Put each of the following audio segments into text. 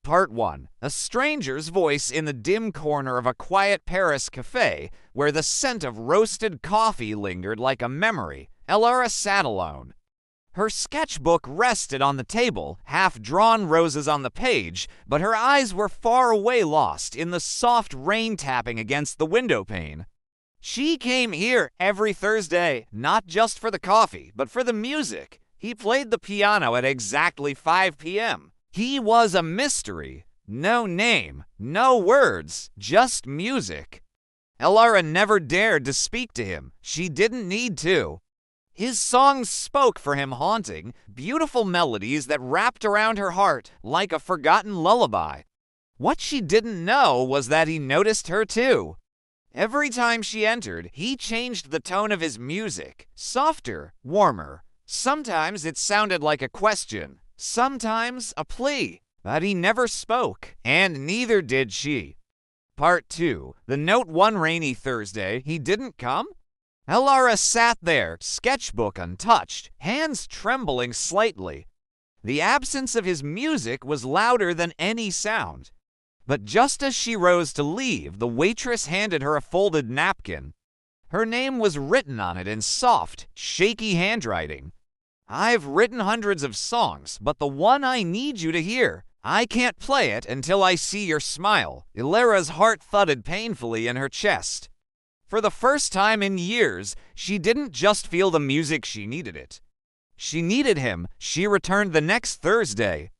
Part 1. A stranger's voice in the dim corner of a quiet Paris café, where the scent of roasted coffee lingered like a memory. Elara sat alone. Her sketchbook rested on the table, half-drawn roses on the page, but her eyes were far away, lost in the soft rain tapping against the windowpane. She came here every Thursday, not just for the coffee, but for the music. He played the piano at exactly 5 p.m. He was a mystery. No name, no words, just music. Elara never dared to speak to him. She didn't need to. His songs spoke for him, haunting, beautiful melodies that wrapped around her heart like a forgotten lullaby. What she didn't know was that he noticed her too. Every time she entered, he changed the tone of his music, softer, warmer. Sometimes it sounded like a question, sometimes a plea, but he never spoke, and neither did she. Part 2. The note one rainy Thursday, he didn't come? Elara sat there, sketchbook untouched, hands trembling slightly. The absence of his music was louder than any sound. But just as she rose to leave, the waitress handed her a folded napkin. Her name was written on it in soft, shaky handwriting. "I've written hundreds of songs, but the one I need you to hear. I can't play it until I see your smile." Elara's heart thudded painfully in her chest. For the first time in years, she didn't just feel the music, she needed it. She needed him. She returned the next Thursday.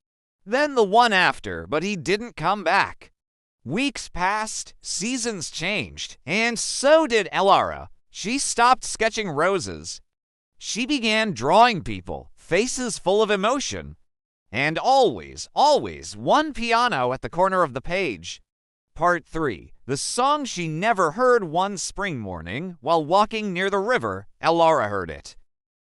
Then the one after, but he didn't come back. Weeks passed, seasons changed, and so did Elara. She stopped sketching roses. She began drawing people, faces full of emotion. And always, always, one piano at the corner of the page. Part 3. The song she never heard. One spring morning, while walking near the river, Elara heard it.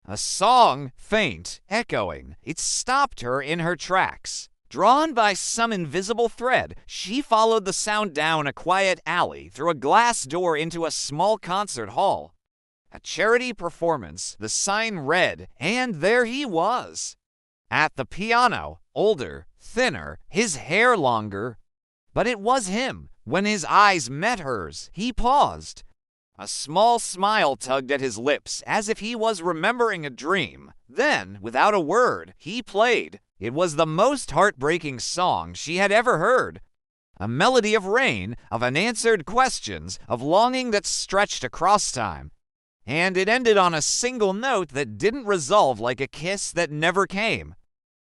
A song, faint, echoing. It stopped her in her tracks. Drawn by some invisible thread, she followed the sound down a quiet alley, through a glass door into a small concert hall. A charity performance, the sign read, and there he was. At the piano, older, thinner, his hair longer. But it was him. When his eyes met hers, he paused. A small smile tugged at his lips, as if he was remembering a dream. Then, without a word, he played. It was the most heartbreaking song she had ever heard. A melody of rain, of unanswered questions, of longing that stretched across time. And it ended on a single note that didn't resolve, like a kiss that never came.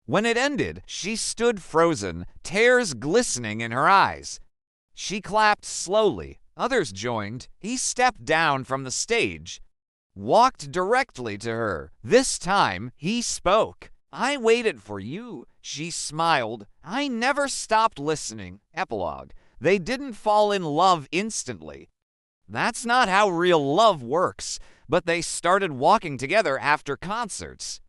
When it ended, she stood frozen, tears glistening in her eyes. She clapped slowly. Others joined. He stepped down from the stage, walked directly to her. This time, he spoke. "I waited for you," she smiled. "I never stopped listening." Epilogue. They didn't fall in love instantly. That's not how real love works, but they started walking together after concerts.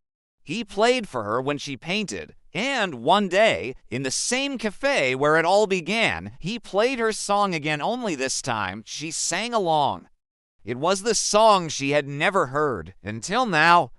He played for her when she painted, and one day, in the same cafe where it all began, he played her song again, only this time she sang along. It was the song she had never heard until now.